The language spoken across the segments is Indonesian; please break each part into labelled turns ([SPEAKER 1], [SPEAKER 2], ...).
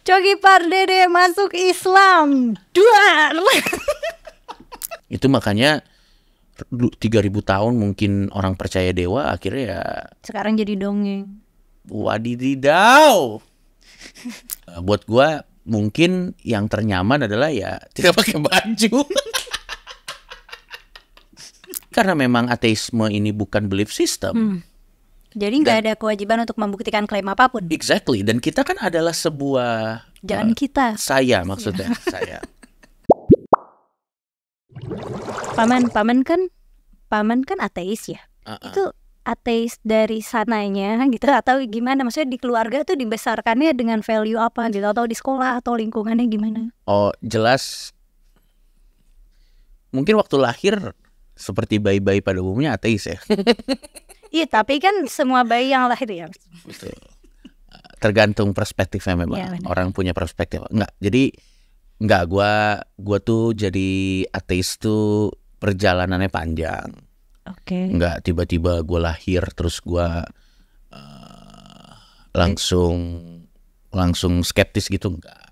[SPEAKER 1] Coki Pardede masuk Islam. Duar.
[SPEAKER 2] Itu makanya 3.000 tahun mungkin orang percaya dewa, akhirnya ya
[SPEAKER 1] sekarang jadi dongeng.
[SPEAKER 2] Wadididaw. Buat gua mungkin yang ternyaman adalah ya tidak pakai baju. Karena memang ateisme ini bukan belief system.
[SPEAKER 1] Jadi nggak ada kewajiban untuk membuktikan klaim apapun.
[SPEAKER 2] Exactly. Dan kita kan adalah sebuah
[SPEAKER 1] kita.
[SPEAKER 2] Saya maksudnya saya.
[SPEAKER 1] Paman kan ateis ya. Itu ateis dari sananya gitu atau gimana? Maksudnya di keluarga tuh dibesarkannya dengan value apa gitu, atau di sekolah atau lingkungannya gimana?
[SPEAKER 2] Oh jelas. Mungkin waktu lahir seperti bayi-bayi pada umumnya ateis ya.
[SPEAKER 1] Iya, tapi kan semua bayi yang lahir ya.
[SPEAKER 2] Betul. Tergantung perspektifnya memang.
[SPEAKER 1] Ya,
[SPEAKER 2] orang punya perspektif. Enggak, gua tuh jadi ateis tuh perjalanannya panjang.
[SPEAKER 1] Oke.
[SPEAKER 2] Enggak tiba-tiba gua lahir terus gua langsung skeptis gitu, enggak.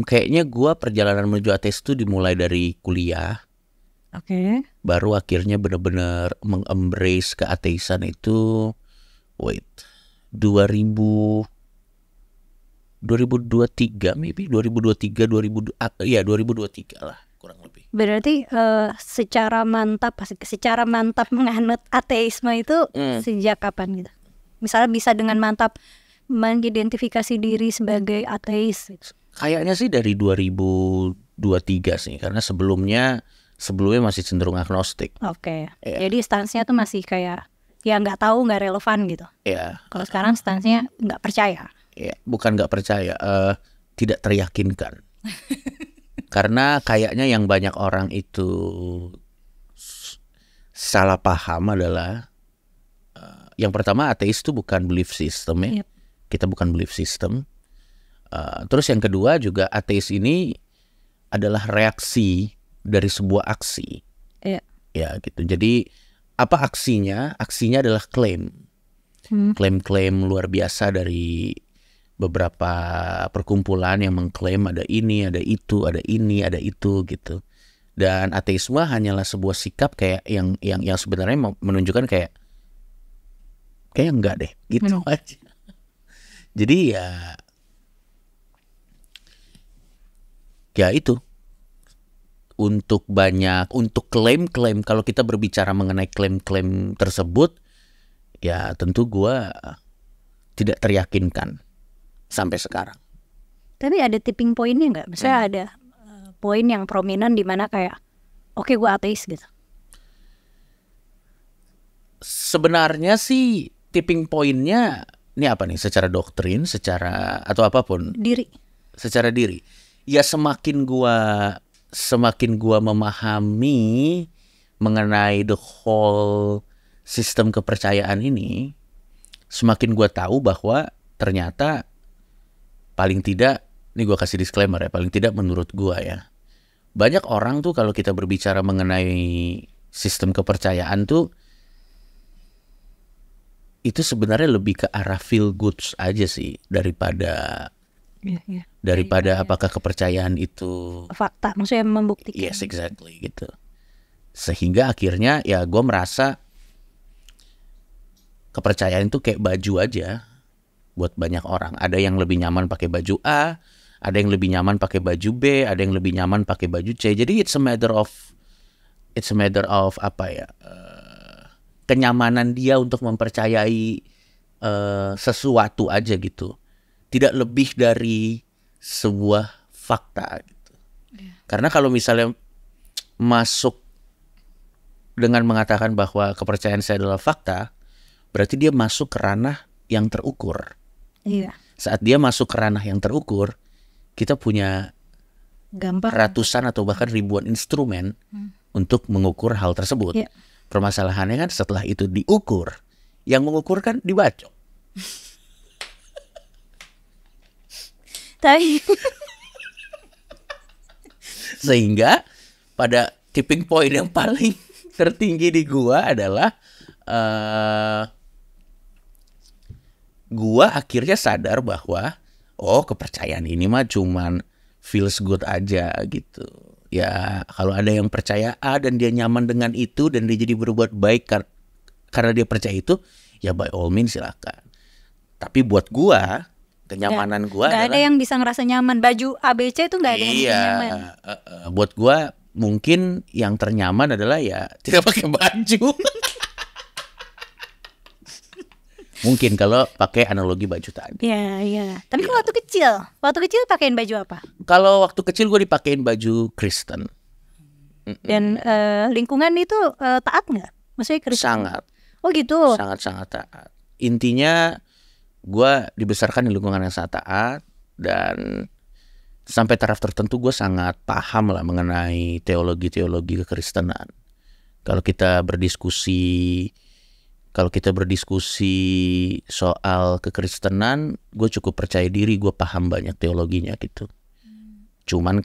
[SPEAKER 2] Kayaknya gua perjalanan menuju ateis tuh dimulai dari kuliah.
[SPEAKER 1] Oke.
[SPEAKER 2] Baru akhirnya benar-benar mengembrace keateisan itu 2023 maybe 2023 lah kurang lebih.
[SPEAKER 1] Berarti secara mantap menganut ateisme itu sejak kapan gitu? Misalnya bisa dengan mantap mengidentifikasi diri sebagai ateis gitu.
[SPEAKER 2] Kayaknya sih dari 2023 sih, karena sebelumnya masih cenderung agnostik.
[SPEAKER 1] Oke. Jadi stansnya tuh masih kayak ya nggak tahu, nggak relevan gitu.
[SPEAKER 2] Iya.
[SPEAKER 1] Kalau sekarang stansnya nggak percaya.
[SPEAKER 2] Iya, bukan nggak percaya, tidak teryakinkan. Karena kayaknya yang banyak orang itu salah paham adalah yang pertama, ateis itu bukan belief system ya.
[SPEAKER 1] Yep.
[SPEAKER 2] Kita bukan belief system. Terus yang kedua juga ateis ini adalah reaksi dari sebuah aksi.
[SPEAKER 1] Iya.
[SPEAKER 2] Ya gitu. Jadi apa aksinya? Aksinya adalah klaim. Klaim-klaim luar biasa dari beberapa perkumpulan yang mengklaim ada ini, ada itu, ada ini, ada itu gitu. Dan ateisme hanyalah sebuah sikap kayak yang sebenarnya menunjukkan kayak enggak deh gitu aja. Jadi ya itu untuk klaim-klaim, kalau kita berbicara mengenai klaim-klaim tersebut ya tentu gua tidak teryakinkan sampai sekarang.
[SPEAKER 1] Tapi ada tipping pointnya nggak? Misalnya ada poin yang prominent di mana kayak oke, gue ateis gitu.
[SPEAKER 2] Sebenarnya sih tipping pointnya ini apa nih? Secara doktrin, secara atau apapun? Secara diri. Ya semakin gua memahami mengenai the whole sistem kepercayaan ini, semakin gua tahu bahwa ternyata paling tidak, ini gua kasih disclaimer ya, paling tidak menurut gua ya, banyak orang tuh kalau kita berbicara mengenai sistem kepercayaan tuh itu sebenarnya lebih ke arah feel goods aja sih daripada apakah kepercayaan itu
[SPEAKER 1] fakta, maksudnya membuktikan.
[SPEAKER 2] Yes, exactly gitu. Sehingga akhirnya ya gue merasa kepercayaan itu kayak baju aja buat banyak orang. Ada yang lebih nyaman pakai baju A, ada yang lebih nyaman pakai baju B, ada yang lebih nyaman pakai baju C. Jadi it's a matter of apa ya, kenyamanan dia untuk mempercayai sesuatu aja gitu. Tidak lebih dari sebuah fakta gitu. Karena kalau misalnya masuk dengan mengatakan bahwa kepercayaan saya adalah fakta, berarti dia masuk ke ranah yang terukur.
[SPEAKER 1] Iya.
[SPEAKER 2] Saat dia masuk ke ranah yang terukur, kita punya ratusan atau bahkan ribuan instrumen untuk mengukur hal tersebut.
[SPEAKER 1] Iya.
[SPEAKER 2] Permasalahannya kan setelah itu diukur, yang mengukur kan dibacok. Sehingga pada tipping point yang paling tertinggi di gua adalah gua akhirnya sadar bahwa kepercayaan ini mah cuman feels good aja gitu. Ya kalau ada yang percaya A dan dia nyaman dengan itu dan dia jadi berbuat baik karena dia percaya itu, ya by all means silakan. Tapi buat gua, kenyamanan gua
[SPEAKER 1] adalah, ada yang bisa ngerasa nyaman. Baju ABC itu nggak ada yang bisa nyaman.
[SPEAKER 2] Buat gua mungkin yang ternyaman adalah ya tidak pakai baju. Mungkin kalau pakai analogi baju tadi.
[SPEAKER 1] Iya. Tapi kalau waktu kecil pakaiin baju apa?
[SPEAKER 2] Kalau waktu kecil gue dipakein baju Kristen.
[SPEAKER 1] Dan lingkungan itu taat nggak? Maksudnya Kristen?
[SPEAKER 2] Sangat.
[SPEAKER 1] Oh gitu.
[SPEAKER 2] Sangat taat. Intinya gue dibesarkan di lingkungan yang sangat taat dan sampai taraf tertentu gue sangat paham lah mengenai teologi kekristenan. Kalau kita berdiskusi soal kekristenan, gue cukup percaya diri, gue paham banyak teologinya gitu. Cuman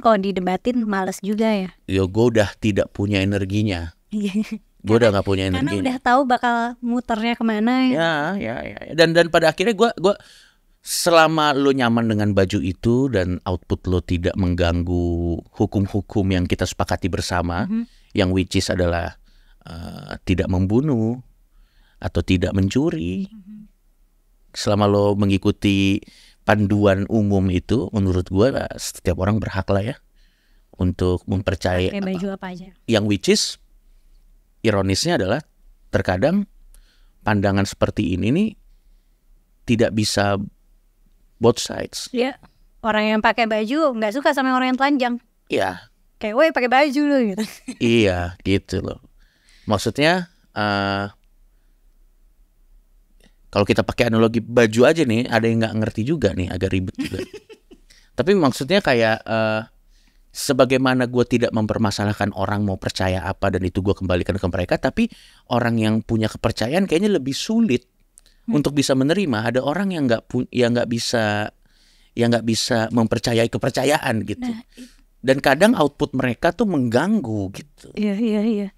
[SPEAKER 2] kalau
[SPEAKER 1] didebatin males juga ya.
[SPEAKER 2] Gue udah tidak punya energinya. Gue udah gak punya energinya.
[SPEAKER 1] Karena udah tahu bakal muternya kemana.
[SPEAKER 2] Ya. Dan pada akhirnya gue selama lo nyaman dengan baju itu dan output lo tidak mengganggu hukum-hukum yang kita sepakati bersama, yang which is adalah tidak membunuh atau tidak mencuri. Selama lo mengikuti panduan umum itu, menurut gue setiap orang berhak lah ya untuk mempercayai
[SPEAKER 1] baju apa aja.
[SPEAKER 2] Yang which is ironisnya adalah terkadang pandangan seperti ini nih tidak bisa both sides.
[SPEAKER 1] Iya. Orang yang pakai baju nggak suka sama orang yang telanjang.
[SPEAKER 2] Iya.
[SPEAKER 1] Kayak woi pakai baju lo gitu.
[SPEAKER 2] Iya gitu loh. Maksudnya kalau kita pakai analogi baju aja nih, ada yang nggak ngerti juga nih, agak ribet juga. Tapi maksudnya kayak sebagaimana gue tidak mempermasalahkan orang mau percaya apa dan itu gue kembalikan ke mereka, tapi orang yang punya kepercayaan kayaknya lebih sulit untuk bisa menerima. Ada orang yang nggak bisa mempercayai kepercayaan gitu. Dan kadang output mereka tuh mengganggu gitu.
[SPEAKER 1] Iya.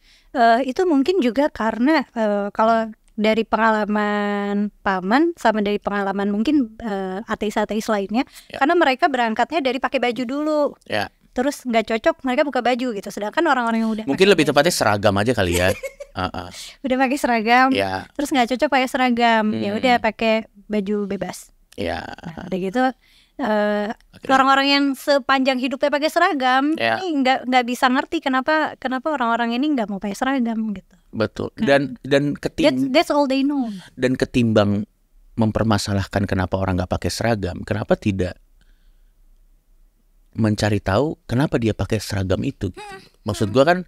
[SPEAKER 1] Itu mungkin juga karena kalau dari pengalaman paman sama dari pengalaman mungkin ateis-ateis lainnya, karena mereka berangkatnya dari pakai baju dulu.
[SPEAKER 2] Ya.
[SPEAKER 1] Terus nggak cocok mereka buka baju gitu. Sedangkan orang-orang yang udah
[SPEAKER 2] mungkin lebih tepatnya seragam aja kali ya.
[SPEAKER 1] Udah pakai seragam, terus nggak cocok pakai seragam, ya udah pakai baju bebas.
[SPEAKER 2] Ya.
[SPEAKER 1] Nah, udah gitu. Orang-orang yang sepanjang hidupnya pakai seragam ini nggak bisa ngerti kenapa orang-orang ini nggak mau pakai seragam gitu.
[SPEAKER 2] Betul. Dan
[SPEAKER 1] that's all they know.
[SPEAKER 2] Dan ketimbang mempermasalahkan kenapa orang nggak pakai seragam, kenapa tidak mencari tahu kenapa dia pakai seragam itu? Maksud gue kan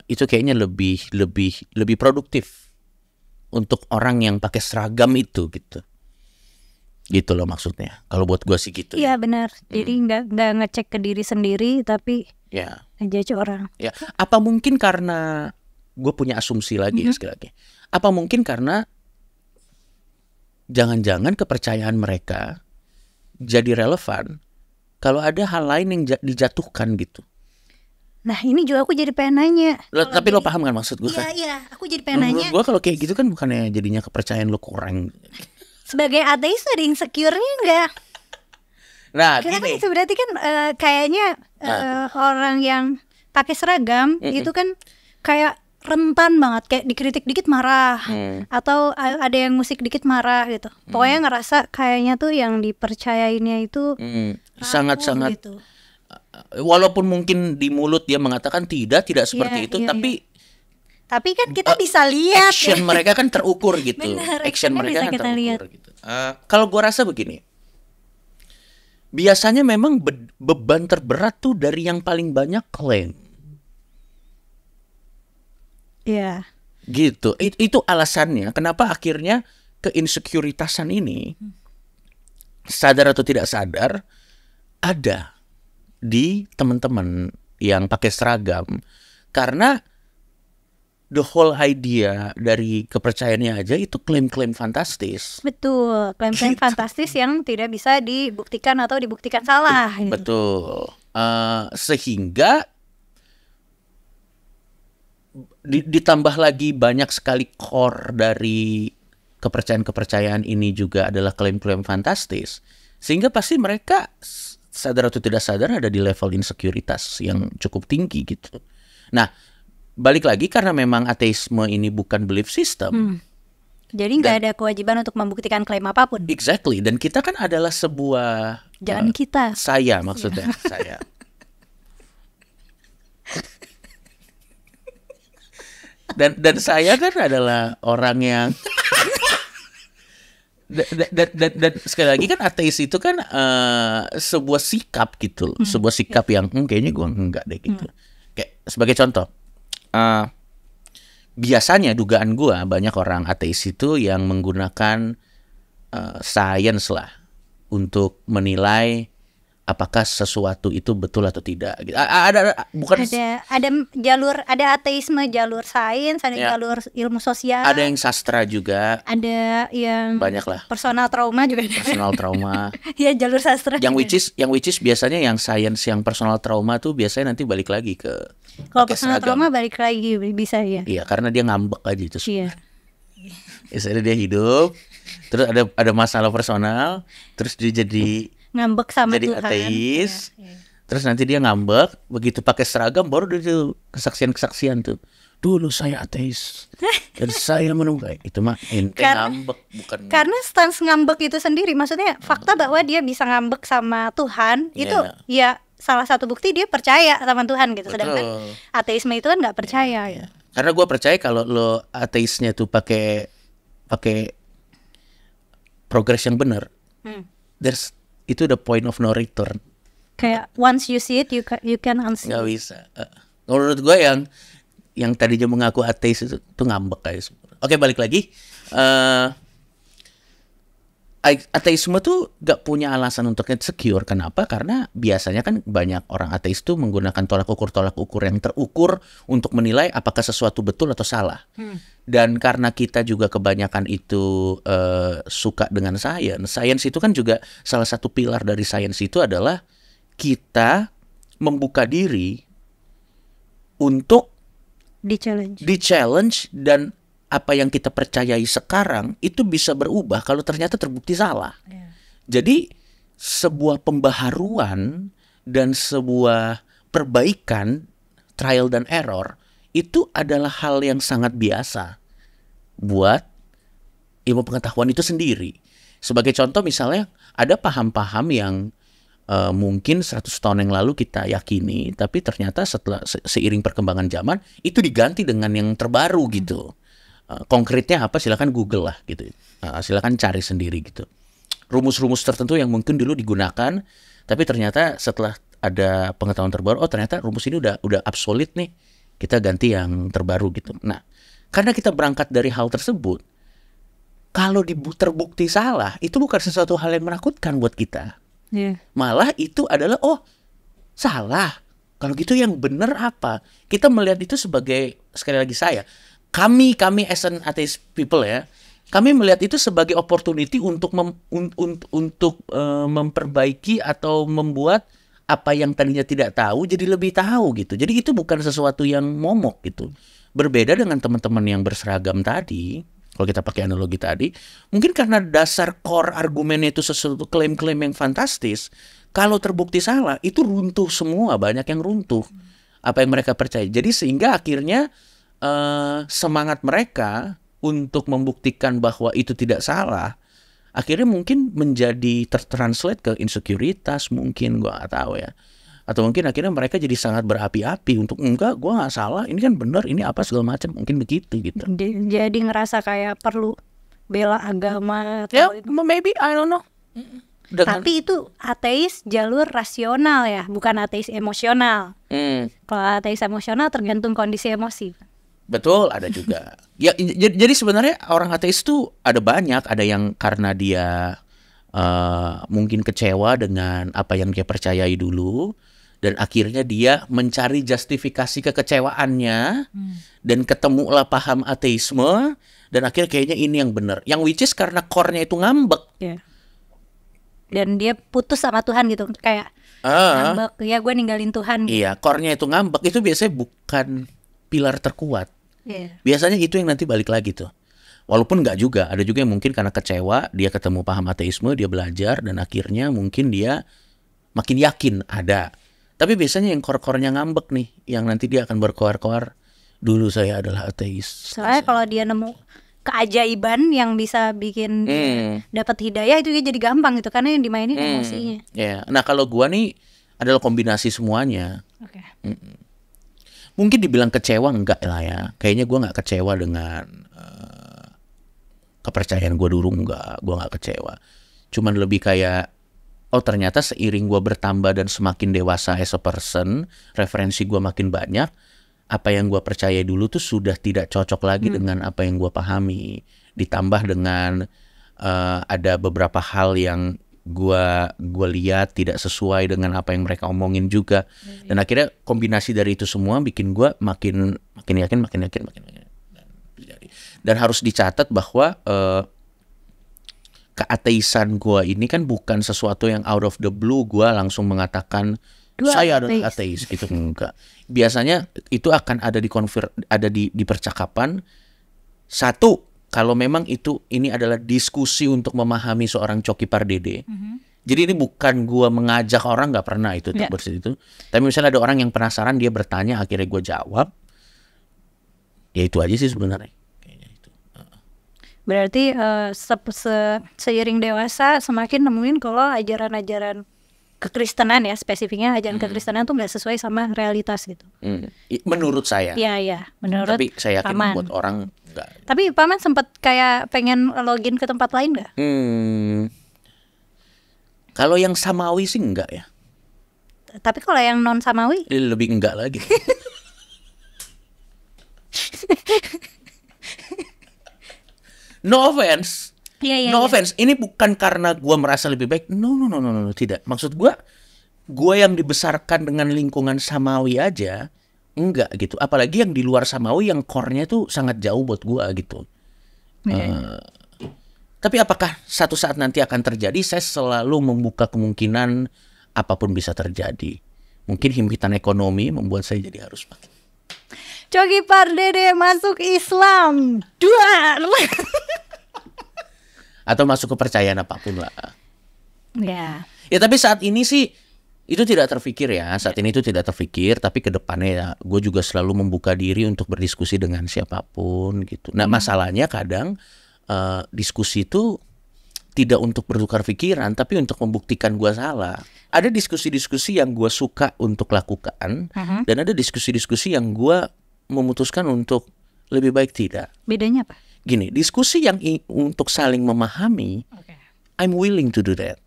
[SPEAKER 2] itu kayaknya lebih produktif untuk orang yang pakai seragam itu gitu loh maksudnya. Kalau buat gue sih gitu.
[SPEAKER 1] Iya benar. Jadi nggak ngecek ke diri sendiri tapi ngejudge orang.
[SPEAKER 2] Ya. Apa mungkin karena gue punya asumsi lagi sekali lagi. Apa mungkin karena jangan-jangan kepercayaan mereka jadi relevan kalau ada hal lain yang dijatuhkan gitu.
[SPEAKER 1] Nah ini juga aku jadi pengen nanya.
[SPEAKER 2] Tapi lo paham kan maksud gue kan?
[SPEAKER 1] Iya, aku jadi pengen nanya.
[SPEAKER 2] Gue kalau kayak gitu kan bukannya jadinya kepercayaan lo kurang.
[SPEAKER 1] Sebagai ateis ada insecure-nya enggak?
[SPEAKER 2] Nah,
[SPEAKER 1] karena kan itu berarti kan kayaknya orang yang pakai seragam itu kan kayak rentan banget, kayak dikritik dikit marah atau ada yang musik dikit marah gitu. Pokoknya ngerasa kayaknya tuh yang dipercayainnya itu
[SPEAKER 2] sangat-sangat gitu. Walaupun mungkin di mulut dia mengatakan tidak seperti itu,
[SPEAKER 1] tapi kan kita bisa lihat
[SPEAKER 2] action mereka kan terukur gitu.
[SPEAKER 1] Benar,
[SPEAKER 2] action mereka kan terukur
[SPEAKER 1] lihat.
[SPEAKER 2] Gitu. Kalau gua rasa begini, biasanya memang beban terberat tuh dari yang paling banyak klaim.
[SPEAKER 1] Iya.
[SPEAKER 2] Gitu. Itu alasannya kenapa akhirnya keinsekuritasan ini sadar atau tidak sadar ada di teman-teman yang pakai seragam, karena the whole idea dari kepercayaannya aja itu klaim-klaim fantastis.
[SPEAKER 1] Betul, klaim-klaim fantastis yang tidak bisa dibuktikan atau dibuktikan salah. Gitu.
[SPEAKER 2] Betul. Sehingga ditambah lagi banyak sekali core dari kepercayaan-kepercayaan ini juga adalah klaim-klaim fantastis, sehingga pasti mereka sadar atau tidak sadar ada di level insekuritas yang cukup tinggi gitu. Nah, balik lagi karena memang ateisme ini bukan belief system.
[SPEAKER 1] Jadi nggak ada kewajiban untuk membuktikan klaim apapun.
[SPEAKER 2] Exactly. Dan kita kan adalah sebuah
[SPEAKER 1] kita.
[SPEAKER 2] Saya maksudnya saya. Dan saya kan adalah orang yang dan sekali lagi kan ateis itu kan sebuah sikap gitu, sebuah sikap yang kayaknya gue enggak deh gitu. Kayak sebagai contoh, biasanya dugaan gue banyak orang ateis itu yang menggunakan science lah untuk menilai apakah sesuatu itu betul atau tidak. Ada
[SPEAKER 1] jalur, ada ateisme jalur sains, ada jalur ilmu sosial,
[SPEAKER 2] ada yang sastra juga,
[SPEAKER 1] ada yang
[SPEAKER 2] banyak lah.
[SPEAKER 1] Personal trauma juga ada.
[SPEAKER 2] Personal trauma.
[SPEAKER 1] Ya, jalur sastra.
[SPEAKER 2] Yang which is biasanya yang sains yang personal trauma tuh biasanya nanti balik lagi ke.
[SPEAKER 1] Kalau personal trauma balik lagi bisa ya.
[SPEAKER 2] Iya, karena dia ngambek aja itu.
[SPEAKER 1] Iya.
[SPEAKER 2] Misalnya dia hidup, terus ada masalah personal, terus dia jadi
[SPEAKER 1] ngambek sama
[SPEAKER 2] jadi
[SPEAKER 1] Tuhan.
[SPEAKER 2] Ateis. Terus nanti dia ngambek, begitu pakai seragam baru dia tuh kesaksian tuh. Dulu saya ateis dan saya menemukan itu mah ente ngambek bukan.
[SPEAKER 1] Karena stance ngambek itu sendiri, maksudnya fakta bahwa dia bisa ngambek sama Tuhan itu ya salah satu bukti dia percaya sama Tuhan gitu. Sedangkan ateisme itu kan nggak percaya ya.
[SPEAKER 2] Karena gue percaya kalau lo ateisnya tuh pakai progress yang benar, itu the point of no return.
[SPEAKER 1] Kayak once you see it, you can unsee.
[SPEAKER 2] Gak bisa. Menurut gue yang tadinya mengaku ateis itu ngambek guys. Oke, balik lagi. Ateisme tuh gak punya alasan untuk insecure. Kenapa? Karena biasanya kan banyak orang ateis tuh menggunakan tolak ukur yang terukur untuk menilai apakah sesuatu betul atau salah. Dan karena kita juga kebanyakan itu suka dengan sains. Sains itu kan juga salah satu pilar dari sains itu adalah kita membuka diri untuk di-challenge dan apa yang kita percayai sekarang itu bisa berubah kalau ternyata terbukti salah. Jadi sebuah pembaharuan dan sebuah perbaikan, trial dan error, itu adalah hal yang sangat biasa buat ilmu pengetahuan itu sendiri. Sebagai contoh misalnya ada paham-paham yang mungkin 100 tahun yang lalu kita yakini, tapi ternyata setelah seiring perkembangan zaman itu diganti dengan yang terbaru gitu. Konkretnya apa? Silakan Google lah gitu. Silakan cari sendiri gitu. Rumus-rumus tertentu yang mungkin dulu digunakan, tapi ternyata setelah ada pengetahuan terbaru, oh ternyata rumus ini udah obsolete nih. Kita ganti yang terbaru gitu. Nah, karena kita berangkat dari hal tersebut, kalau terbukti salah, itu bukan sesuatu hal yang menakutkan buat kita. Malah itu adalah salah. Kalau gitu yang benar apa? Kita melihat itu sebagai, sekali lagi kami as an atheist people ya, kami melihat itu sebagai opportunity untuk memperbaiki atau membuat apa yang tadinya tidak tahu jadi lebih tahu gitu. Jadi itu bukan sesuatu yang momok gitu. Berbeda dengan teman-teman yang berseragam tadi. Kalau kita pakai analogi tadi, mungkin karena dasar core argumennya itu sesuatu klaim-klaim yang fantastis, kalau terbukti salah, itu runtuh semua, banyak yang runtuh apa yang mereka percaya. Jadi sehingga akhirnya semangat mereka untuk membuktikan bahwa itu tidak salah, akhirnya mungkin menjadi tertranslate ke insekuritas, mungkin gue nggak tahu ya. Atau mungkin akhirnya mereka jadi sangat berapi-api untuk enggak, gue nggak salah, ini kan benar, ini apa segala macam, mungkin begitu gitu.
[SPEAKER 1] Jadi ngerasa kayak perlu bela agama.
[SPEAKER 2] Maybe I don't know.
[SPEAKER 1] Tapi itu ateis jalur rasional ya, bukan ateis emosional. Kalau ateis emosional tergantung kondisi emosi.
[SPEAKER 2] Betul, ada juga. Ya, jadi sebenarnya orang ateis tuh ada banyak, ada yang karena dia mungkin kecewa dengan apa yang dia percayai dulu. Dan akhirnya dia mencari justifikasi kekecewaannya dan ketemulah paham ateisme dan akhirnya kayaknya ini yang benar. Yang which is karena core-nya itu ngambek.
[SPEAKER 1] Dan dia putus sama Tuhan gitu, kayak ngambek, ya gue ninggalin Tuhan.
[SPEAKER 2] Iya, core-nya itu ngambek, itu biasanya bukan pilar terkuat. Biasanya itu yang nanti balik lagi tuh. Walaupun nggak juga, ada juga yang mungkin karena kecewa dia ketemu paham ateisme, dia belajar dan akhirnya mungkin dia makin yakin ada. Tapi biasanya yang core-core-nya ngambek nih, yang nanti dia akan berkoar-koar, dulu saya adalah ateis.
[SPEAKER 1] Soalnya kalau dia nemu keajaiban yang bisa bikin dapat hidayah, itu dia jadi gampang gitu, karena yang dimainin emosinya.
[SPEAKER 2] Nah kalau gua nih adalah kombinasi semuanya. Mungkin dibilang kecewa enggak lah ya. Kayaknya gua nggak kecewa dengan kepercayaan gua dulu, enggak. Gua nggak kecewa. Cuman lebih kayak, oh ternyata seiring gue bertambah dan semakin dewasa as a person, referensi gue makin banyak, apa yang gue percaya dulu tuh sudah tidak cocok lagi dengan apa yang gue pahami. Ditambah dengan ada beberapa hal yang gue lihat tidak sesuai dengan apa yang mereka omongin juga. Dan akhirnya kombinasi dari itu semua bikin gue makin yakin. Dan harus dicatat bahwa keateisan gue ini kan bukan sesuatu yang out of the blue gue langsung mengatakan saya adalah ateis gitu, enggak. Biasanya itu akan ada di percakapan. Satu, kalau memang ini adalah diskusi untuk memahami seorang Coki Pardede. Jadi ini bukan gue mengajak orang, nggak pernah itu itu. Tapi misalnya ada orang yang penasaran, dia bertanya, akhirnya gue jawab. Ya itu aja sih sebenarnya.
[SPEAKER 1] Berarti seiring dewasa semakin nemuin kalau ajaran-ajaran kekristenan ya, spesifiknya ajaran kekristenan tuh nggak sesuai sama realitas gitu.
[SPEAKER 2] Menurut saya.
[SPEAKER 1] Iya. Menurut
[SPEAKER 2] tapi saya yakin
[SPEAKER 1] Paman.
[SPEAKER 2] buat orang enggak.
[SPEAKER 1] Tapi Paman sempat kayak pengen login ke tempat lain nggak?
[SPEAKER 2] Kalau yang samawi sih enggak ya.
[SPEAKER 1] Tapi kalau yang non samawi?
[SPEAKER 2] Lebih enggak lagi. No offense. No offense. Ini bukan karena gue merasa lebih baik. No, tidak. Maksud gue yang dibesarkan dengan lingkungan samawi aja enggak gitu. Apalagi yang di luar samawi yang core-nya tuh sangat jauh buat gue gitu. Tapi apakah satu saat nanti akan terjadi? Saya selalu membuka kemungkinan apapun bisa terjadi. Mungkin himpitan ekonomi membuat saya jadi harus pakai.
[SPEAKER 1] Coki Pardede masuk Islam. Duar.
[SPEAKER 2] Atau masuk kepercayaan apapun lah.
[SPEAKER 1] Ya
[SPEAKER 2] tapi saat ini sih itu tidak terfikir ya. Saat ini itu tidak terfikir. Tapi ke depannya ya gue juga selalu membuka diri untuk berdiskusi dengan siapapun gitu. Nah masalahnya kadang diskusi itu tidak untuk bertukar pikiran, tapi untuk membuktikan gue salah. Ada diskusi-diskusi yang gue suka untuk lakukan, dan ada diskusi-diskusi yang gue memutuskan untuk lebih baik tidak.
[SPEAKER 1] Bedanya apa?
[SPEAKER 2] Gini, diskusi yang untuk saling memahami, I'm willing to do that.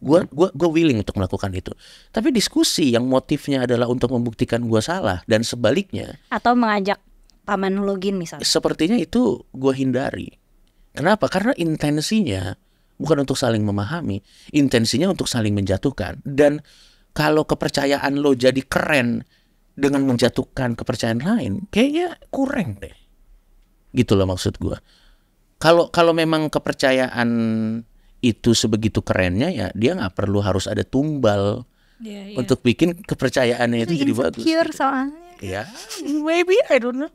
[SPEAKER 2] Gue willing untuk melakukan itu. Tapi diskusi yang motifnya adalah untuk membuktikan gue salah dan sebaliknya,
[SPEAKER 1] atau mengajak paman login misalnya,
[SPEAKER 2] sepertinya itu gue hindari. Kenapa? Karena intensinya bukan untuk saling memahami, intensinya untuk saling menjatuhkan. Dan kalau kepercayaan lo jadi keren dengan menjatuhkan kepercayaan lain, kayaknya kurang deh. Gitu loh maksud gue. Kalau memang kepercayaan itu sebegitu kerennya, ya dia nggak perlu harus ada tumbal untuk bikin kepercayaannya itu jadi bagus.
[SPEAKER 1] Insecure soalnya.
[SPEAKER 2] Ya, maybe I don't know.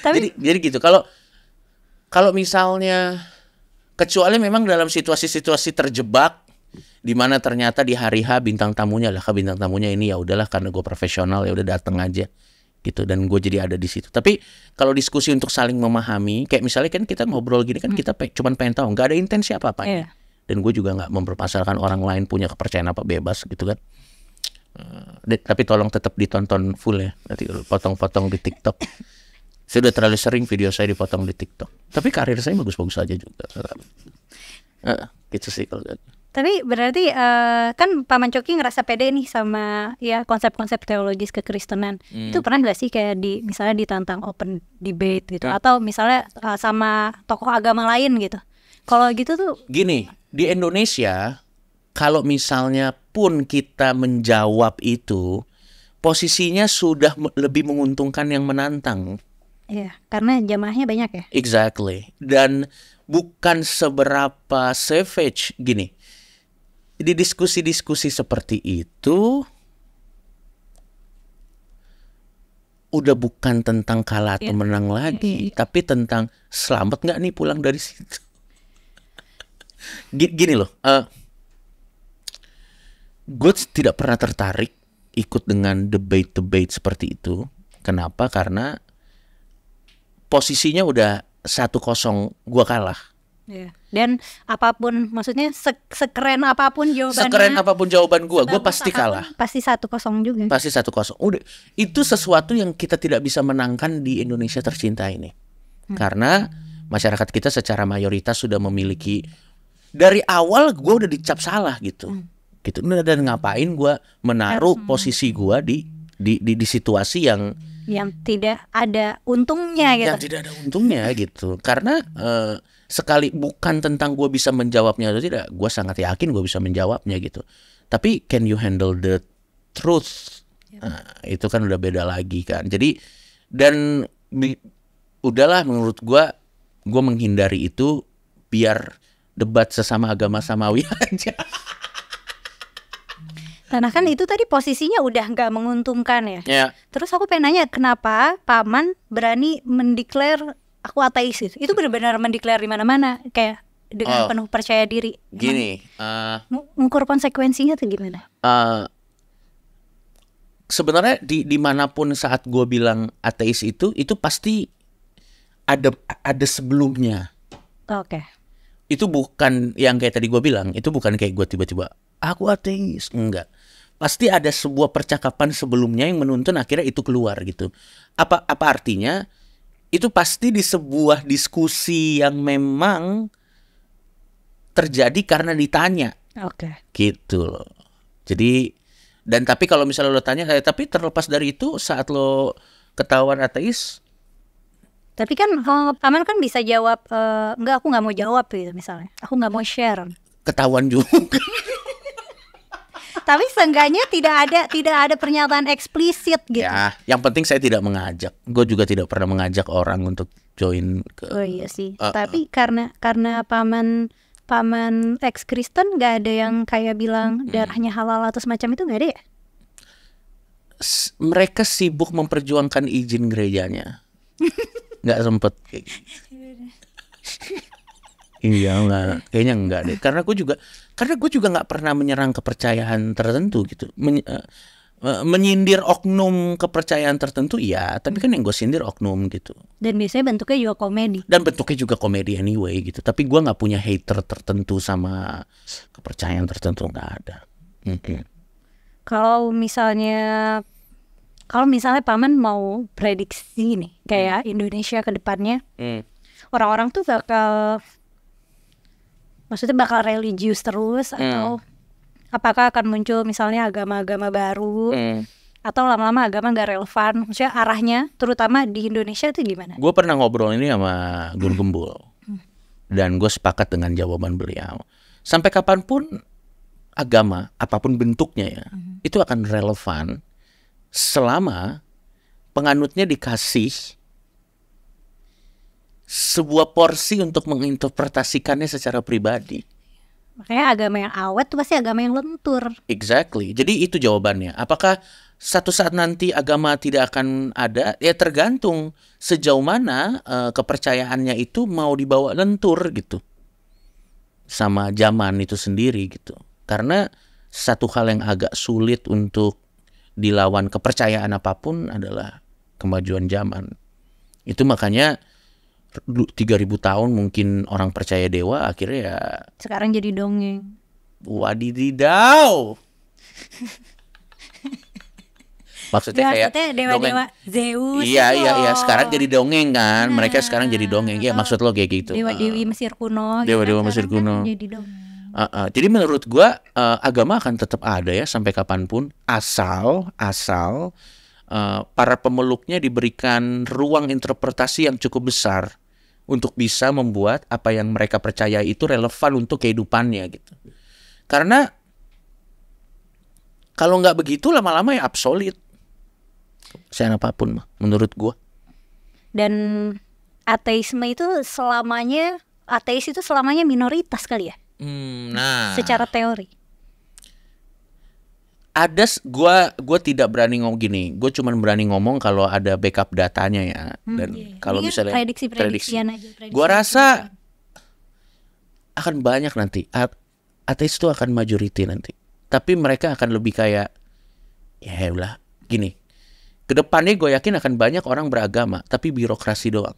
[SPEAKER 1] Tapi
[SPEAKER 2] jadi gitu. Kalau misalnya, kecuali memang dalam situasi-situasi terjebak di mana ternyata di hari H bintang tamunya ini ya udahlah karena gue profesional ya udah datang aja gitu, dan gue jadi ada di situ. Tapi kalau diskusi untuk saling memahami, kayak misalnya kan kita ngobrol gini kan kita cuman pengen tahu, nggak ada intensi apa-apa. Dan gue juga nggak mempermasalahkan orang lain punya kepercayaan apa, bebas gitu kan. Tapi tolong tetap ditonton full ya, nanti potong-potong di TikTok. Saya udah terlalu sering video saya dipotong di TikTok. Tapi karir saya bagus-bagus aja juga. Gitu sih kalau gitu.
[SPEAKER 1] Tapi berarti kan Paman Coki ngerasa pede nih sama ya konsep-konsep teologis kekristenan. Itu pernah nggak sih kayak misalnya ditantang open debate gitu, atau misalnya sama tokoh agama lain gitu? Kalau gitu tuh
[SPEAKER 2] gini, di Indonesia kalau misalnya pun kita menjawab itu, posisinya sudah lebih menguntungkan yang menantang.
[SPEAKER 1] Iya, karena jamaahnya banyak ya.
[SPEAKER 2] Exactly. Dan bukan seberapa savage gini. Di diskusi-diskusi seperti itu, udah bukan tentang kalah atau menang lagi, tapi tentang selamat nggak nih pulang dari situ. Gini loh, gue tidak pernah tertarik ikut dengan debate seperti itu. Kenapa? Karena posisinya udah 1-0 gue kalah.
[SPEAKER 1] Dan apapun, maksudnya sekeren apapun
[SPEAKER 2] jawaban gue pasti kalah.
[SPEAKER 1] Pasti 1-0 juga.
[SPEAKER 2] Pasti 1-0. Udah, itu sesuatu yang kita tidak bisa menangkan di Indonesia tercinta ini. Karena masyarakat kita secara mayoritas sudah memiliki, dari awal gue udah dicap salah gitu. Gitu. Dan ngapain gue menaruh posisi gue di situasi yang
[SPEAKER 1] tidak ada untungnya gitu.
[SPEAKER 2] Yang tidak ada untungnya gitu. Karena sekali bukan tentang gue bisa menjawabnya atau tidak, gue sangat yakin gue bisa menjawabnya gitu. Tapi can you handle the truth? Nah, itu kan udah beda lagi kan. Jadi dan udahlah, menurut gue menghindari itu biar debat sesama agama samawi aja.
[SPEAKER 1] Karena kan itu tadi posisinya udah nggak menguntungkan ya. Terus aku pengen nanya, kenapa Paman berani mendeklar aku ateis gitu? Itu benar-benar mendeklar di mana-mana, kayak dengan penuh percaya diri.
[SPEAKER 2] Gini,
[SPEAKER 1] mengukur konsekuensinya tuh gimana?
[SPEAKER 2] Sebenarnya dimanapun saat gue bilang ateis itu pasti ada sebelumnya.
[SPEAKER 1] Oke.
[SPEAKER 2] Itu bukan yang kayak tadi gue bilang, itu bukan kayak gue tiba-tiba aku ateis, enggak. Pasti ada sebuah percakapan sebelumnya yang menuntun akhirnya itu keluar gitu. Apa artinya? Itu pasti di sebuah diskusi yang memang terjadi karena ditanya.
[SPEAKER 1] Oke.
[SPEAKER 2] Gitu loh. Jadi, dan tapi kalau misalnya lo tanya, tapi terlepas dari itu saat lo ketahuan ateis,
[SPEAKER 1] tapi kan Paman kan bisa jawab, enggak, aku nggak mau jawab gitu misalnya. Aku nggak mau share.
[SPEAKER 2] Ketahuan juga.
[SPEAKER 1] Tapi seenggaknya tidak ada pernyataan eksplisit gitu.
[SPEAKER 2] Ya, yang penting saya tidak mengajak. Gue juga tidak pernah mengajak orang untuk join ke.
[SPEAKER 1] Oh iya sih. Tapi karena Paman ex Kristen, nggak ada yang kayak bilang darahnya halal atau semacam itu, nggak ada ya?
[SPEAKER 2] Mereka sibuk memperjuangkan izin gerejanya. Nggak sempet. Iya, kayaknya enggak deh. Karena gue juga nggak pernah menyerang kepercayaan tertentu gitu. Menyindir oknum kepercayaan tertentu ya, tapi kan yang gue sindir oknum gitu.
[SPEAKER 1] Dan biasanya bentuknya juga komedi.
[SPEAKER 2] Dan bentuknya juga komedi anyway gitu. Tapi gue nggak punya hater tertentu sama kepercayaan tertentu, nggak ada.
[SPEAKER 1] Kalau misalnya Paman mau prediksi nih, kayak Indonesia ke depannya, orang-orang tuh bakal religius terus, atau apakah akan muncul misalnya agama-agama baru, atau lama-lama agama gak relevan? Maksudnya arahnya terutama di Indonesia itu gimana?
[SPEAKER 2] Gue pernah ngobrol ini sama Gun Gembul, dan gue sepakat dengan jawaban beliau. Sampai kapanpun agama, apapun bentuknya ya, itu akan relevan selama penganutnya dikasih sebuah porsi untuk menginterpretasikannya secara pribadi.
[SPEAKER 1] Makanya agama yang awet tuh pasti agama yang lentur.
[SPEAKER 2] Exactly. Jadi itu jawabannya. Apakah satu saat nanti agama tidak akan ada? Ya tergantung sejauh mana kepercayaannya itu mau dibawa lentur gitu sama zaman itu sendiri gitu. Karena satu hal yang agak sulit untuk dilawan kepercayaan apapun adalah kemajuan zaman. Itu makanya 3.000 tahun mungkin orang percaya dewa, akhirnya ya
[SPEAKER 1] sekarang jadi dongeng.
[SPEAKER 2] Wadididaw. Maksudnya kayak
[SPEAKER 1] dewa-dewa Zeus.
[SPEAKER 2] Iya, sekarang jadi dongeng kan. Mereka sekarang jadi dongeng. Ya maksud lo kayak gitu.
[SPEAKER 1] Dewa-dewi Mesir kuno.
[SPEAKER 2] Dewa-dewa Mesir kuno.
[SPEAKER 1] Jadi dongeng.
[SPEAKER 2] Jadi menurut gua agama akan tetap ada ya sampai kapanpun, asal para pemeluknya diberikan ruang interpretasi yang cukup besar untuk bisa membuat apa yang mereka percaya itu relevan untuk kehidupannya gitu. Karena kalau nggak begitu lama-lama ya obsolet kepercayaan apapun menurut gua.
[SPEAKER 1] Dan ateis itu selamanya minoritas kali ya?
[SPEAKER 2] Nah,
[SPEAKER 1] secara teori
[SPEAKER 2] Gua tidak berani ngomong gini. Gue cuman berani ngomong kalau ada backup datanya ya. Dan kalau misalnya prediksi. Gue rasa akan banyak nanti ateis itu akan majority nanti. Tapi mereka akan lebih kayak ya ulah gini. Kedepannya gue yakin akan banyak orang beragama tapi birokrasi doang.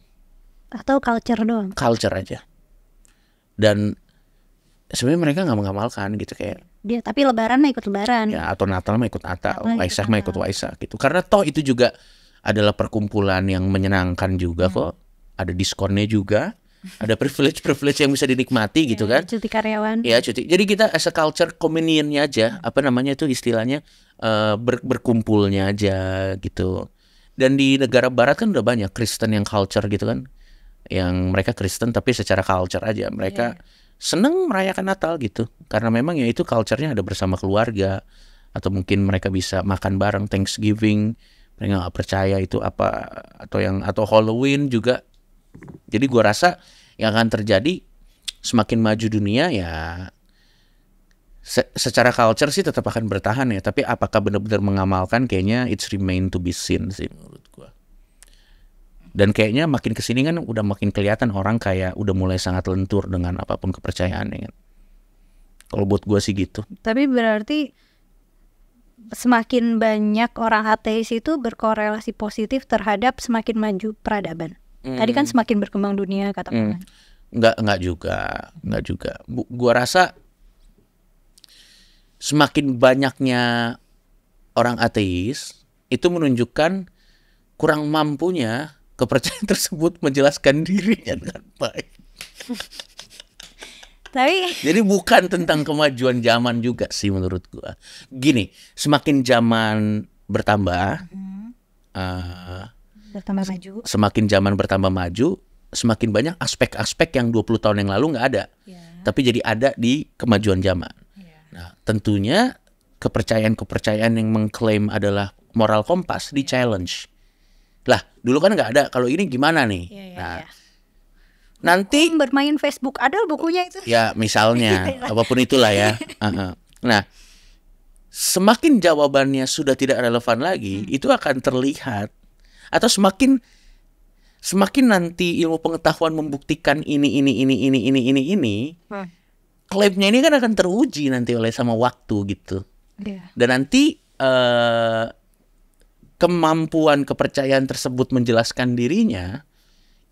[SPEAKER 1] Atau culture doang.
[SPEAKER 2] Culture aja. Dan sebenarnya mereka nggak mengamalkan gitu kayak
[SPEAKER 1] dia, tapi Lebaran mah ikut Lebaran
[SPEAKER 2] ya, atau Natal mah ikut Natal, Waisak mah ikut Waisak gitu. Karena toh itu juga adalah perkumpulan yang menyenangkan juga kok. Ada diskonnya juga, ada privilege yang bisa dinikmati gitu kan.
[SPEAKER 1] Cuti karyawan.
[SPEAKER 2] Ya cuti. Jadi kita as a culture convenience-nya aja, apa namanya itu istilahnya berkumpulnya aja gitu. Dan di negara Barat kan udah banyak Kristen yang culture gitu kan, yang mereka Kristen tapi secara culture aja mereka seneng merayakan Natal gitu, karena memang ya itu culture-nya ada bersama keluarga, atau mungkin mereka bisa makan bareng Thanksgiving, mereka nggak percaya itu apa, atau Halloween juga. Jadi gua rasa yang akan terjadi semakin maju dunia ya secara culture sih tetap akan bertahan ya, tapi apakah benar-benar mengamalkan kayaknya it's remain to be seen sih menurut gua. Dan kayaknya makin kesini kan udah makin kelihatan orang kayak udah mulai sangat lentur dengan apapun kepercayaannya kan. Kalau buat gue sih gitu.
[SPEAKER 1] Tapi berarti semakin banyak orang ateis itu berkorelasi positif terhadap semakin maju peradaban. Tadi kan semakin berkembang dunia kata Paman.
[SPEAKER 2] Enggak juga. Gue rasa semakin banyaknya orang ateis itu menunjukkan kurang mampunya kepercayaan tersebut menjelaskan dirinya dengan baik. Jadi bukan tentang kemajuan zaman juga sih menurut gua. Gini, semakin zaman bertambah, semakin zaman bertambah maju, semakin banyak aspek-aspek yang 20 tahun yang lalu nggak ada, tapi jadi ada di kemajuan zaman. Nah, tentunya kepercayaan yang mengklaim adalah moral kompas di challenge. Lah, dulu kan nggak ada. Kalau ini gimana nih? Nanti
[SPEAKER 1] bermain Facebook ada bukunya itu.
[SPEAKER 2] Ya, misalnya apapun itulah ya. Nah, semakin jawabannya sudah tidak relevan lagi, itu akan terlihat. Atau semakin nanti ilmu pengetahuan membuktikan ini, klaimnya ini kan akan teruji nanti oleh sama waktu gitu. Dan nanti kemampuan kepercayaan tersebut menjelaskan dirinya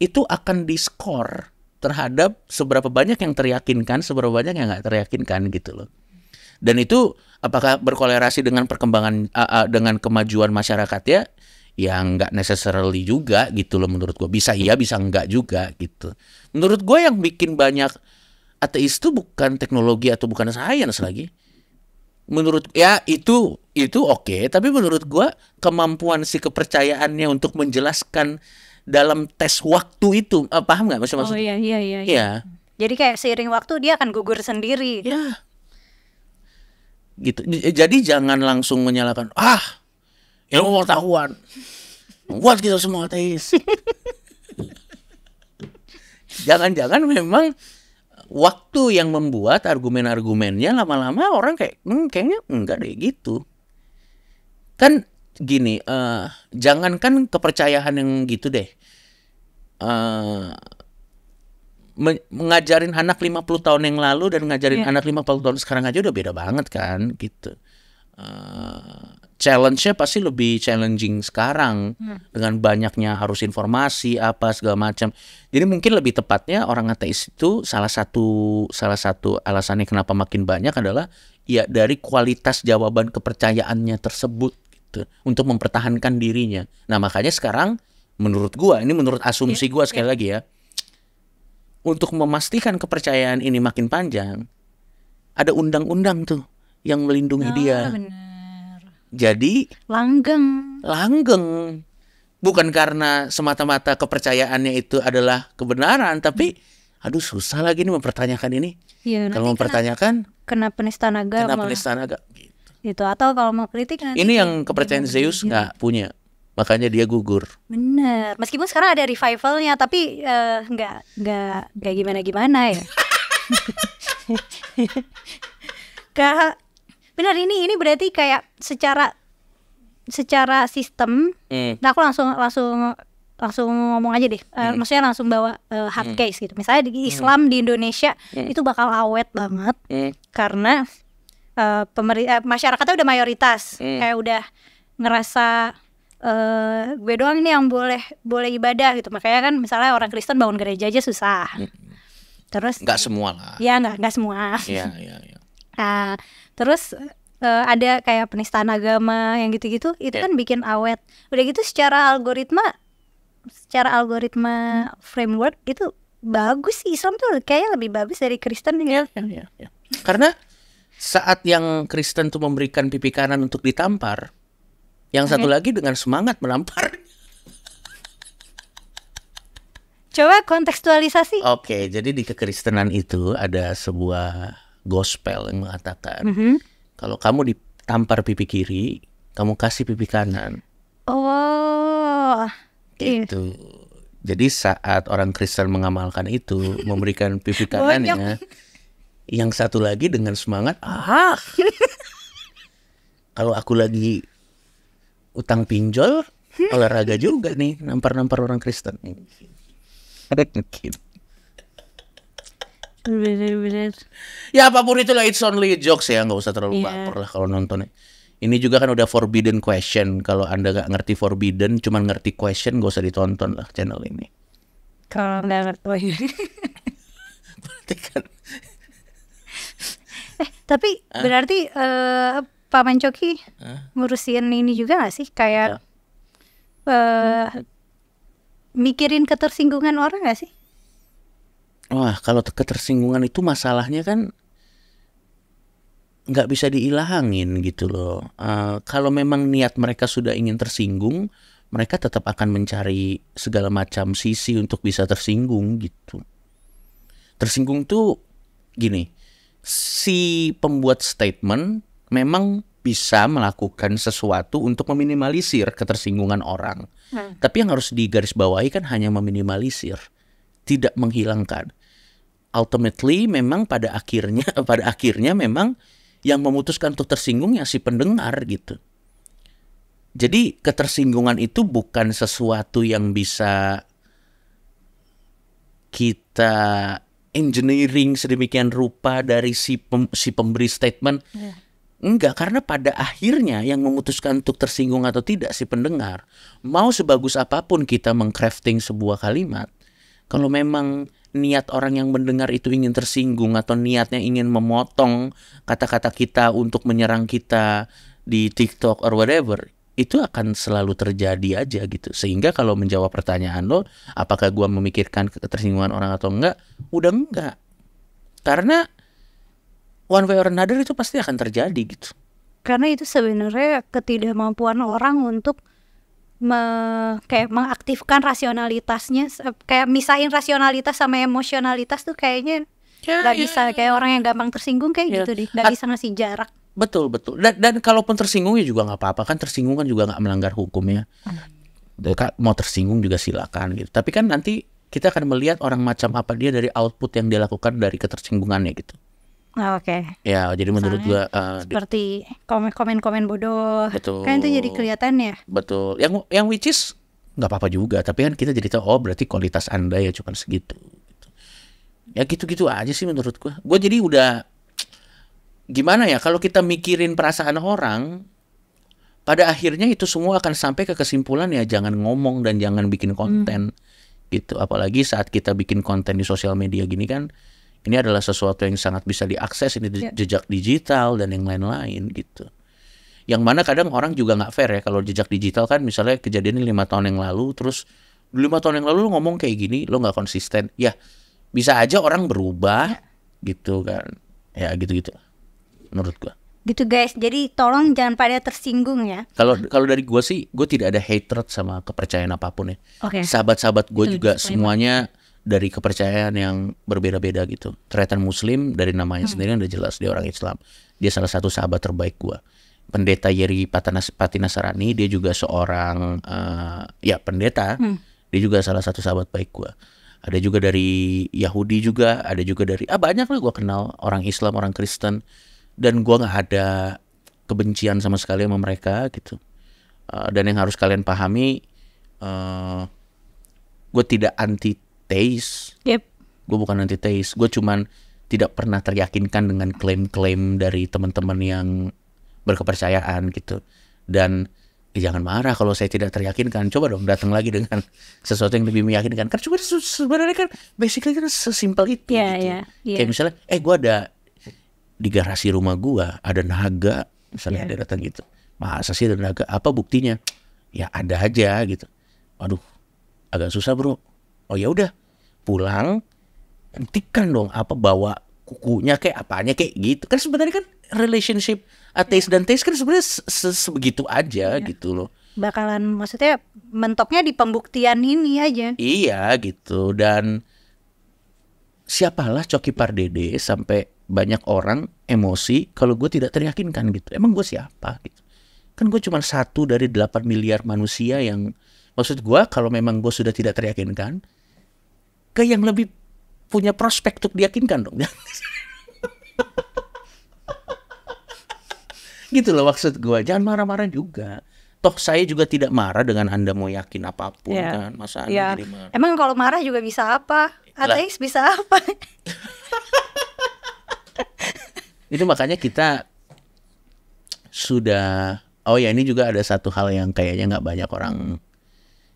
[SPEAKER 2] itu akan diskor terhadap seberapa banyak yang teryakinkan, seberapa banyak yang nggak teryakinkan gitu loh. Dan itu apakah berkolerasi dengan perkembangan dengan kemajuan masyarakat ya? Ya nggak necessarily juga gitu loh menurut gue. Bisa iya, bisa enggak juga gitu. Menurut gue yang bikin banyak ateis itu bukan teknologi atau bukan sains lagi. Menurut ya itu oke, tapi menurut gua kemampuan si kepercayaannya untuk menjelaskan dalam tes waktu itu, paham nggak maksud?
[SPEAKER 1] Oh iya. Jadi kayak seiring waktu dia akan gugur sendiri.
[SPEAKER 2] Ya, gitu. Jadi jangan langsung menyalahkan ilmu pengetahuan buat kita semua ateis. Jangan-jangan memang waktu yang membuat argumen-argumennya lama-lama orang kayak kayaknya enggak deh gitu. Kan gini, jangankan kepercayaan yang gitu deh. Mengajarin anak 50 tahun yang lalu dan ngajarin anak 50 tahun sekarang aja udah beda banget kan gitu. Challenge-nya pasti lebih challenging sekarang dengan banyaknya harus informasi apa segala macam. Jadi mungkin lebih tepatnya orang ateis itu salah satu alasannya kenapa makin banyak adalah ya dari kualitas jawaban kepercayaannya tersebut gitu, untuk mempertahankan dirinya. Nah, makanya sekarang menurut gua, ini menurut asumsi gua sekali lagi ya, untuk memastikan kepercayaan ini makin panjang, ada undang-undang tuh yang melindungi dia.
[SPEAKER 1] Bener.
[SPEAKER 2] Jadi
[SPEAKER 1] langgeng.
[SPEAKER 2] Bukan karena semata-mata kepercayaannya itu adalah kebenaran, tapi susah lagi nih mempertanyakan ini.
[SPEAKER 1] Ya,
[SPEAKER 2] kalau mempertanyakan
[SPEAKER 1] kena penistaan agama. Gitu. Atau kalau mau kritik nanti
[SPEAKER 2] ini yang kepercayaan Zeus nggak punya, makanya dia gugur.
[SPEAKER 1] Bener. Meskipun sekarang ada revivalnya, tapi nggak gimana ya. Benar, ini berarti kayak secara sistem. Nah, aku langsung ngomong aja deh. Maksudnya langsung bawa hard case gitu. Misalnya di Islam di Indonesia itu bakal awet banget karena masyarakatnya udah mayoritas, kayak udah ngerasa gue doang ini yang boleh ibadah gitu. Makanya kan misalnya orang Kristen bangun gereja aja susah. Terus
[SPEAKER 2] nggak semua lah.
[SPEAKER 1] Ya nggak semua.
[SPEAKER 2] Iya.
[SPEAKER 1] Nah, terus ada kayak penistaan agama yang gitu-gitu, itu kan bikin awet. Udah gitu secara algoritma framework itu bagus sih. Islam tuh kayaknya lebih bagus dari Kristen ya.
[SPEAKER 2] Karena saat yang Kristen tuh memberikan pipi kanan untuk ditampar, yang satu lagi dengan semangat menampar.
[SPEAKER 1] Coba kontekstualisasi.
[SPEAKER 2] Oke, jadi di kekristenan itu ada sebuah gospel yang mengatakan kalau kamu ditampar pipi kiri, kamu kasih pipi kanan.
[SPEAKER 1] Oh,
[SPEAKER 2] gitu. Jadi saat orang Kristen mengamalkan itu, memberikan pipi kanannya, yang satu lagi dengan semangat, kalau aku lagi utang pinjol, olahraga juga nih, nampar-nampar orang Kristen.
[SPEAKER 1] Bener.
[SPEAKER 2] Ya apapun itulah, it's only jokes ya, nggak usah terlalu baper lah kalau nontonnya. Ini juga kan udah forbidden question. Kalau Anda nggak ngerti forbidden, cuman ngerti question, gak usah ditonton lah channel ini.
[SPEAKER 1] Kalau nggak ngerti.
[SPEAKER 2] Berarti kan.
[SPEAKER 1] Tapi berarti Pak Mancoki ngurusin ini juga nggak sih? Kayak mikirin ketersinggungan orang nggak sih?
[SPEAKER 2] Wah, kalau ketersinggungan itu masalahnya kan nggak bisa diilangin gitu loh. Kalau memang niat mereka sudah ingin tersinggung, mereka tetap akan mencari segala macam sisi untuk bisa tersinggung gitu. Tersinggung tuh gini, si pembuat statement memang bisa melakukan sesuatu untuk meminimalisir ketersinggungan orang. Tapi yang harus digarisbawahi kan hanya meminimalisir, tidak menghilangkan. Ultimately memang pada akhirnya memang yang memutuskan untuk tersinggung ya si pendengar gitu. Jadi ketersinggungan itu bukan sesuatu yang bisa kita engineering sedemikian rupa dari si pemberi statement. Enggak, karena pada akhirnya yang memutuskan untuk tersinggung atau tidak si pendengar. Mau sebagus apapun kita mengcrafting sebuah kalimat, kalau memang niat orang yang mendengar itu ingin tersinggung atau niatnya ingin memotong kata-kata kita untuk menyerang kita di TikTok or whatever, itu akan selalu terjadi aja gitu. Sehingga kalau menjawab pertanyaan lo, apakah gua memikirkan ketersinggungan orang atau enggak? Udah enggak. Karena one way or another itu pasti akan terjadi gitu.
[SPEAKER 1] Karena itu sebenarnya ketidakmampuan orang untuk kayak mengaktifkan rasionalitasnya, kayak misahin rasionalitas sama emosionalitas tuh kayaknya nggak bisa. Kayak orang yang gampang tersinggung kayak gitu deh, nggak bisa ngasih jarak.
[SPEAKER 2] Betul. Dan kalaupun tersinggung ya juga nggak apa-apa kan, tersinggung kan juga nggak melanggar hukum ya. Mau tersinggung juga silakan gitu. Tapi kan nanti kita akan melihat orang macam apa dia dari output yang dia lakukan dari ketersinggungannya gitu.
[SPEAKER 1] Oke.
[SPEAKER 2] Ya, jadi menurut gua
[SPEAKER 1] seperti komen-komen bodoh.
[SPEAKER 2] Betul.
[SPEAKER 1] Kan itu jadi kelihatan ya.
[SPEAKER 2] Betul. Yang which is nggak apa-apa juga, tapi kan kita jadi tahu, oh berarti kualitas Anda ya cuma segitu. Ya gitu-gitu aja sih menurut gua. Gua jadi udah gimana ya, kalau kita mikirin perasaan orang, pada akhirnya itu semua akan sampai ke kesimpulan ya jangan ngomong dan jangan bikin konten gitu. Apalagi saat kita bikin konten di sosial media gini kan, ini adalah sesuatu yang sangat bisa diakses, ini jejak digital dan yang lain-lain gitu. Yang mana kadang orang juga nggak fair ya, kalau jejak digital kan misalnya kejadiannya 5 tahun yang lalu, terus 5 tahun yang lalu lo ngomong kayak gini, lo nggak konsisten. Ya bisa aja orang berubah gitu kan. Ya gitu-gitu menurut gua.
[SPEAKER 1] Gitu guys, jadi tolong jangan pada tersinggung ya.
[SPEAKER 2] Kalau dari gua sih, gua tidak ada hatred sama kepercayaan apapun ya. Sahabat-sahabat gua juga semuanya dari kepercayaan yang berbeda-beda gitu. Tretan Muslim dari namanya sendiri udah jelas dia orang Islam. Dia salah satu sahabat terbaik gua. Pendeta Yeri Patinasarani, dia juga seorang pendeta. Dia juga salah satu sahabat baik gua. Ada juga dari Yahudi juga, ada juga dari banyak lah gua kenal orang Islam, orang Kristen. Dan gua nggak ada kebencian sama sekali sama mereka gitu. Dan yang harus kalian pahami, gue tidak anti-teis. Gue bukan anti-teis. Gue cuman tidak pernah teryakinkan dengan klaim-klaim dari teman-teman yang berkepercayaan gitu. Dan jangan marah kalau saya tidak teryakinkan. Coba dong datang lagi dengan sesuatu yang lebih meyakinkan. Kan cuma sebenarnya kan basically kan sesimpel itu gitu. Kayak misalnya, gue ada di garasi rumah gue ada naga, misalnya ada datang gitu. Masa sih ada naga? Apa buktinya? Ya ada aja gitu. Aduh, agak susah bro. Oh ya udah, pulang, buktikan dong. Apa bawa kukunya kayak apanya kayak gitu. Kan sebenarnya kan relationship ateis dan teis kan sebenarnya sebegitu aja gitu loh.
[SPEAKER 1] Bakalan maksudnya mentoknya di pembuktian ini aja.
[SPEAKER 2] Iya gitu. Dan siapalah Coki Pardede sampai banyak orang emosi kalau gue tidak teryakinkan gitu. Emang gue siapa gitu. Kan gue cuma 1 dari 8 miliar manusia yang, maksud gue kalau memang gue sudah tidak teryakinkan, ke yang lebih punya prospek untuk diyakinkan dong. Gitu loh maksud gue. Jangan marah-marah juga. Toh saya juga tidak marah dengan Anda mau yakin apapun kan. Masa Anda jadi marah.
[SPEAKER 1] Emang kalau marah juga bisa apa? Ateis bisa apa?
[SPEAKER 2] Itu makanya kita sudah, oh ya ini juga ada satu hal yang kayaknya gak banyak orang,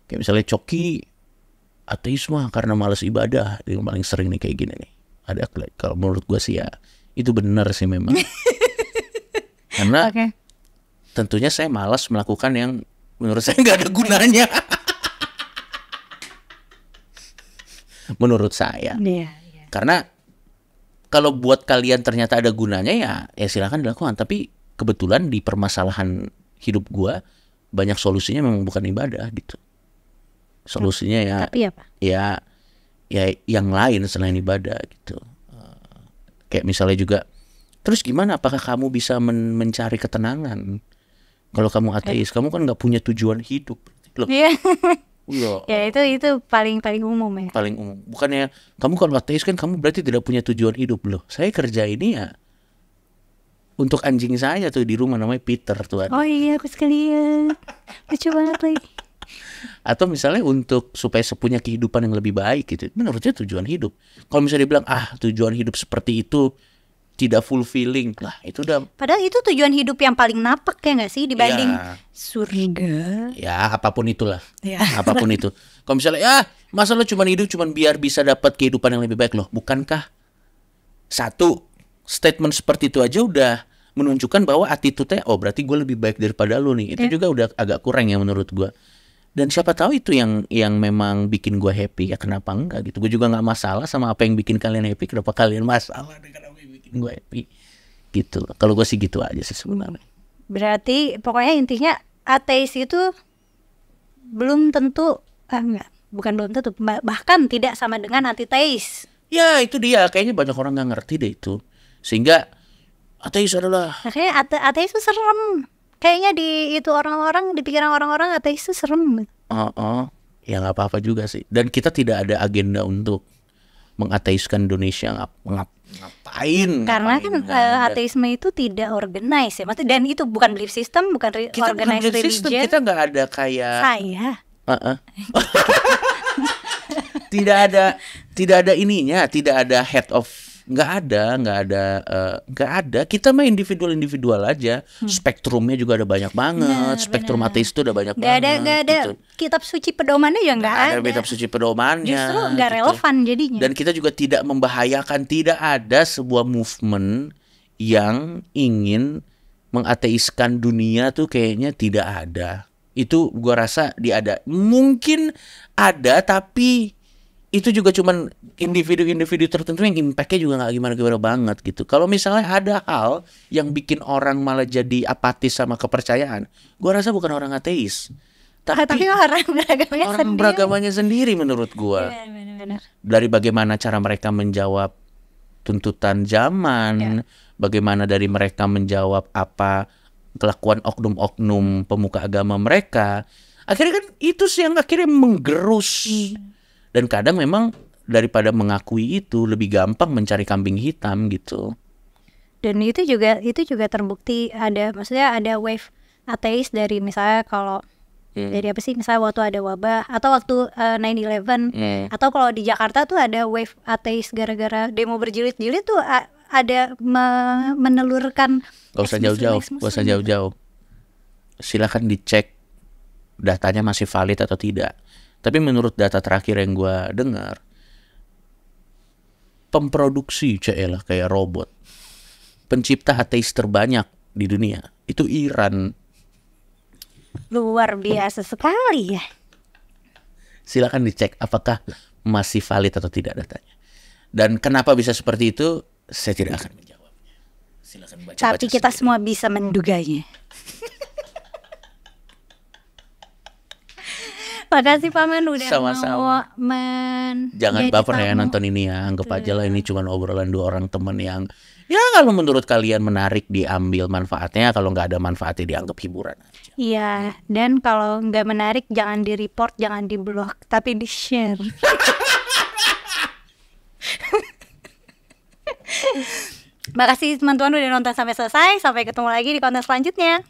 [SPEAKER 2] kayak misalnya Coki ateis mah karena malas ibadah. Yang paling sering nih kayak gini nih. Ada, kalau menurut gue sih ya itu benar sih memang. Karena tentunya saya malas melakukan yang menurut saya gak ada gunanya. Menurut saya. Karena kalau buat kalian ternyata ada gunanya ya silakan dilakukan. Tapi kebetulan di permasalahan hidup gua banyak solusinya memang bukan ibadah gitu. Solusinya
[SPEAKER 1] Tapi apa?
[SPEAKER 2] Ya yang lain selain ibadah gitu. Kayak misalnya juga, terus gimana? Apakah kamu bisa mencari ketenangan? Kalau kamu ateis, kamu kan nggak punya tujuan hidup, loh.
[SPEAKER 1] Ya itu paling umum ya.
[SPEAKER 2] Paling umum. Bukannya kamu kalau ateis kan kamu berarti tidak punya tujuan hidup loh. Saya kerja ini ya untuk anjing saya tuh di rumah namanya Peter tuh.
[SPEAKER 1] Oh iya, aku sekalian. Lucu banget lagi.
[SPEAKER 2] Atau misalnya untuk supaya punya kehidupan yang lebih baik gitu. Menurutnya tujuan hidup. Kalau misalnya dibilang tujuan hidup seperti itu tidak fulfilling lah, itu udah.
[SPEAKER 1] Padahal itu tujuan hidup yang paling napak ya nggak sih dibanding surga.
[SPEAKER 2] Ya apapun itulah. Apapun itu. Kalau misalnya masa lo cuma hidup cuma biar bisa dapat kehidupan yang lebih baik loh. Bukankah satu statement seperti itu aja udah menunjukkan bahwa attitude-nya berarti gue lebih baik daripada lo nih. Itu juga udah agak kurang ya menurut gue. Dan siapa tahu itu yang memang bikin gue happy, ya kenapa enggak gitu. Gue juga nggak masalah sama apa yang bikin kalian happy. Kenapa kalian masalah dengan apa yang bikin gue happy gitu. Kalau gue sih gitu aja sih sebenarnya.
[SPEAKER 1] Berarti pokoknya intinya ateis itu belum tentu bukan belum tentu, bahkan tidak sama dengan antiteis.
[SPEAKER 2] Ya itu dia, kayaknya banyak orang nggak ngerti deh itu. Sehingga ateis adalah
[SPEAKER 1] kayaknya ateis itu serem. Kayaknya di pikiran orang-orang ateis itu serem.
[SPEAKER 2] Ya nggak apa-apa juga sih. Dan kita tidak ada agenda untuk mengateiskan Indonesia. Ngapain?
[SPEAKER 1] Karena kan ateisme itu tidak organize ya. Maksudnya, dan itu bukan belief system, bukan organized religion.
[SPEAKER 2] Kita nggak ada kayak
[SPEAKER 1] saya.
[SPEAKER 2] Tidak ada ininya, tidak ada head of. Nggak ada. Kita mah individual aja. Spektrumnya juga ada banyak banget. Spektrum ateis itu ada banyak banget.
[SPEAKER 1] Nggak ada gitu. Kitab suci pedomannya ya nggak ada.
[SPEAKER 2] Kitab suci pedomannya.
[SPEAKER 1] Justru nggak relevan jadinya.
[SPEAKER 2] Dan kita juga tidak membahayakan. Tidak ada sebuah movement yang ingin mengateiskan dunia tuh kayaknya tidak ada. Itu gua rasa mungkin ada, tapi itu juga cuman individu-individu tertentu yang impact-nya juga gak gimana-gimana banget gitu. Kalau misalnya ada hal yang bikin orang malah jadi apatis sama kepercayaan, gua rasa bukan orang ateis, tapi orang beragamanya sendiri menurut gua.
[SPEAKER 1] Benar.
[SPEAKER 2] Dari bagaimana cara mereka menjawab tuntutan zaman, bagaimana dari mereka menjawab apa kelakuan oknum-oknum pemuka agama mereka. Akhirnya kan itu sih yang akhirnya menggerus. Dan kadang memang daripada mengakui itu lebih gampang mencari kambing hitam gitu.
[SPEAKER 1] Dan itu juga terbukti maksudnya ada wave ateis dari misalnya kalau dari apa sih, misalnya waktu ada wabah atau waktu 9/11 atau kalau di Jakarta tuh ada wave ateis gara-gara demo berjilid-jilid tuh ada menelurkan.
[SPEAKER 2] Gak usah jauh-jauh. Silakan dicek datanya masih valid atau tidak. Tapi menurut data terakhir yang gue dengar, pemproduksi kayak robot, pencipta ateis terbanyak di dunia itu Iran.
[SPEAKER 1] Luar biasa sekali ya.
[SPEAKER 2] Silakan dicek apakah masih valid atau tidak datanya. Dan kenapa bisa seperti itu, saya tidak akan menjawabnya. Silakan baca.
[SPEAKER 1] Tapi kita sendiri semua bisa menduganya. Makasih Paman udah
[SPEAKER 2] sama-sama. Jangan baper ya nonton ini ya. Anggap aja lah ini cuma obrolan dua orang teman yang ya kalau menurut kalian menarik diambil manfaatnya, kalau nggak ada manfaatnya dianggap hiburan aja.
[SPEAKER 1] Iya, dan kalau nggak menarik jangan di-report, jangan di-blog, tapi di-share. Makasih teman-teman udah nonton sampai selesai. Sampai ketemu lagi di konten selanjutnya.